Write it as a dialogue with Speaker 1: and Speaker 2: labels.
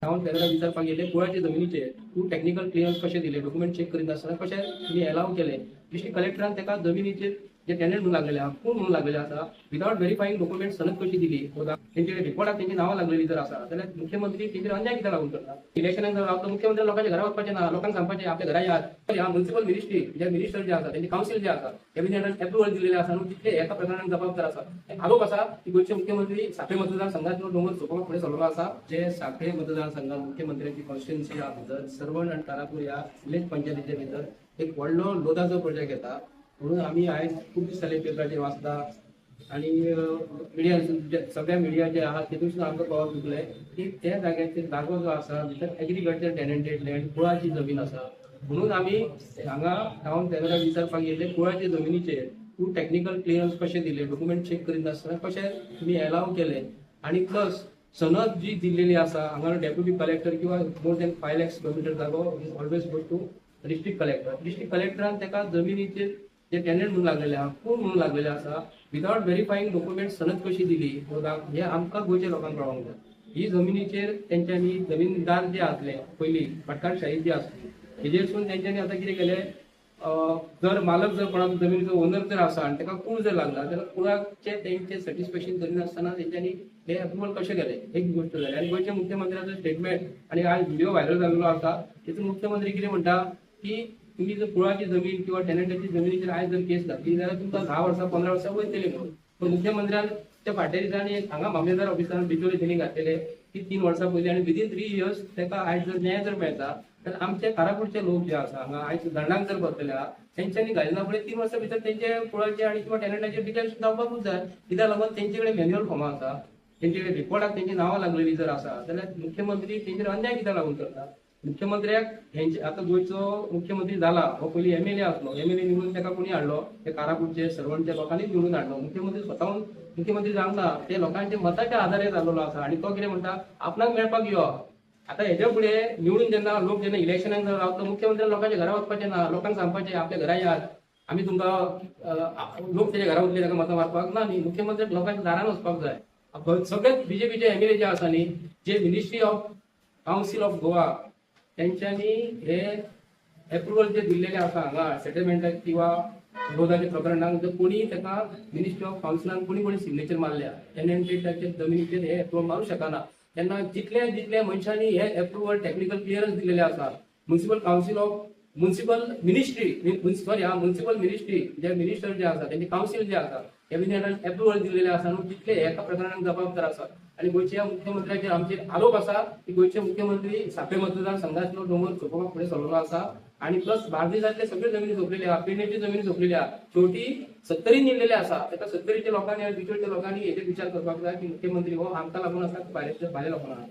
Speaker 1: हांव तेन्ना विचारपाक गेले कुळाचे जमिनीचे तूं टेक्निकल क्लियरन्स कशें दिले डॉक्युमेंट चेक करीत आसतना कशें तुमी अलाव केले डिस्ट्रिक्ट कलेक्टरान ताका जमिनीचेर जे टेनंट म्हणून लागलेले आहा कोण म्हणून लागलेले आसा विदाउट व्हेरीफाईंग डॉक्युमेंट सनद कशी दिली तेंचे रिपोर्टाक तेंची नांवां लागलेली जर आसा जाल्यार मुख्यमंत्री तेंचेर अन्याय कित्याक लागून करता इलेक्शनाक जर रावता मुख्यमंत्री लोकांच्या घरा वचपाचें ना लोकांक सांगपाचें आपल्या घरा यात ह्या म्युनिसिपल मिनिस्ट्री जे मिनिस्टर जे आसा तेंचे कावन्सील जे आसा कॅबिनेटान अप्रुव्हल दिलेले आसा न्हू तितले एका प्रकरणाक जबाबदार आसा आरोप आसा की गोंयचे मुख्यमंत्री सांखळे मतदारसंघाचो डोंगर सोंपोवपाक फुडें सरलो आसा जे सांखळे मतदारसंघात मुख्यमंत्र्यांची कॉन्स्टिट्युएन्सी आहा भितर सर्वण आनी कारापूर ह्या विलेज पंचायतीचे भितर एक व्हडलो लोदाचो प्रोजेक्ट येता म्हणून आम्ही आयज खूब दीस जाले पेपराचेर वाचता आनी मिडिया सगळ्या मिडिया जे आहा तेतून आमकां कळोन चुकले की त्या जाग्याचेर जागो जो आसा भितर एग्रीकल्चर टेनंटेड लँड कुळाची जमीन आसा म्हणून आमी हांगा हांव तेन्ना विचारपाक गेले कुळाचे जमिनीचेर तूं टेक्निकल क्लियरन्स कशें दिले डॉक्युमेंट चेक करीत आसतना कशें तुमी अलाव केले आनी प्लस सनद जी दिल्लेली आसा हांगा डेप्युटी कलेक्टर किंवा more than 5 lakh square metre जागो ऑलवेज गोज टू डिस्ट्रिक्ट कलेक्टरान ताका जमिनीचेर जे टेनंट म्हणून लागलेले आहा कोण म्हणून लागलेले आसा विदाउट व्हेरीफाईंग डॉक्युमेंट सनद कशी दिली हे आमकां गोंयच्या लोकांक कळोंक जाय ही जमिनीचेर तेंच्यांनी जमीनदार जे आसले पयलीं फटकारशाही जी आसली हेजेरसून तेंच्यांनी आतां कितें केलें जर मालक जर कोणाचो जमिनीचो ओनर जर आसा आनी ताका कूळ जर लागला जाल्यार कुळाचे तेंचे सॅटिस्फॅक्शन करिनासतना तेंच्यांनी हे अप्रुवल कशें केलें एक गोष्ट जाली आनी गोंयच्या मुख्यमंत्र्याचो स्टेटमेंट आनी आज व्हिडिओ व्हायरल जाल्लो आसा तितून मुख्यमंत्री कितें म्हणटा की तुम्ही जर कुळाची जमीन किंवा टेनंटाची जमिनीचेर आयज जर केस घातली जाल्यार तुमकां 10 वर्सां 15 वर्सां वयतली म्हणून पण मुख्यमंत्र्यान त्या फाटल्या दिसांनी हांगा मामलेदार ऑफिसार बिचोले तेणी घातलेले की 3 वर्सां पयलीं आनी विदीन 3 इयर्स ताका आयज जर न्याय जर मेळटा जाल्यार आमचे कारापूरचे लोक जे आसा हांगा आयज धरणाक जर बसलेले आहा तेंच्यांनी घालिना फुडें 3 वर्सां भितर तेंचे कुळाचे आनी किंवा टेनंटाचे डिटेल्स जावपाकूच जाय कित्याक लागून तेंचे कडेन मॅन्युअल फॉर्मां आसा तेंचे कडेन रिपोर्टाक तेंची नांवां लागलेली जर आसा जाल्यार मुख्यमंत्री तेंचेर अन्याय कित्याक लागून करता मुख्यमंत्र्याक हेंचे आता गोंयचो मुख्यमंत्री झाला हो पयलीं एमएलए आसलो एमएलए निवडून ताका कोणी हाडलो ते कारापूरचे सर्वणच्या लोकांनी निवडून हाडलो मुख्यमंत्री स्वताहून मुख्यमंत्री जावंक ना ते लोकांच्या मताच्या आधारे जाल्लो आसा आनी तो कितें म्हणटा आपणाक मेळपाक यो आता हेच्या फुडें निवडून जेन्ना लोक जेन्ना इलेक्शनाक जर रावता मुख्यमंत्री लोकांच्या घरा वचपाचें ना लोकांक सांगपाचें आपल्या घरा यात आमी तुमकां लोक तेच्या घरा वतले ताका मतां मारपाक ना न्ही मुख्यमंत्र्याक लोकांच्या दारान वचपाक जाय सगळे बीजेपीचे एमएलए जे आसा न्ही जे ministry of council of Goa तेंच्यांनी हे अप्रुवल जे दिल्लेले आसा हांगा सेटलमेंटाक किंवा विरोधाच्या प्रकरणाक जर कोणी ताका मिनिस्ट्री ऑफ कावन्सिलान कोणी सिग्नेचर मारल्या टेनंटेटाचे जमिनीचेर हे अप्रुवल मारूं शकना तेन्ना जितले मनशांनी हे अप्रुवल टेक्निकल क्लियरन्स दिलेले आसा municipal council of municipal ministry sorry municipal ministry जे मिनिस्टर जे आसा तेंचे कावन्सिल जे आसा कॅबिनेटान अप्रुवल दिलेले आसा न्हू तितले एका प्रकरणाक जबाबदार आसा आणि गोंयच्या मुख्यमंत्र्याचेर आमचेर आरोप आसा की गोंयचे मुख्यमंत्री सांखळे मतदारसंघातलो डोंगर सोंपोवपाक फुडें सरलो आसा आणि प्लस बार्देजांतले सगळे जमिनी सोंपलेले आहा पेडणेची जमिनी सोंपलेली आहा शेवटी 70 निवडलेले आसा ताका 70च्या लोकांनी आनी बिचोलच्या लोकांनी हेचेर विचार करपाक जाय की मुख्यमंत्री हो आमकां लागून आसा भायल्या लोकांक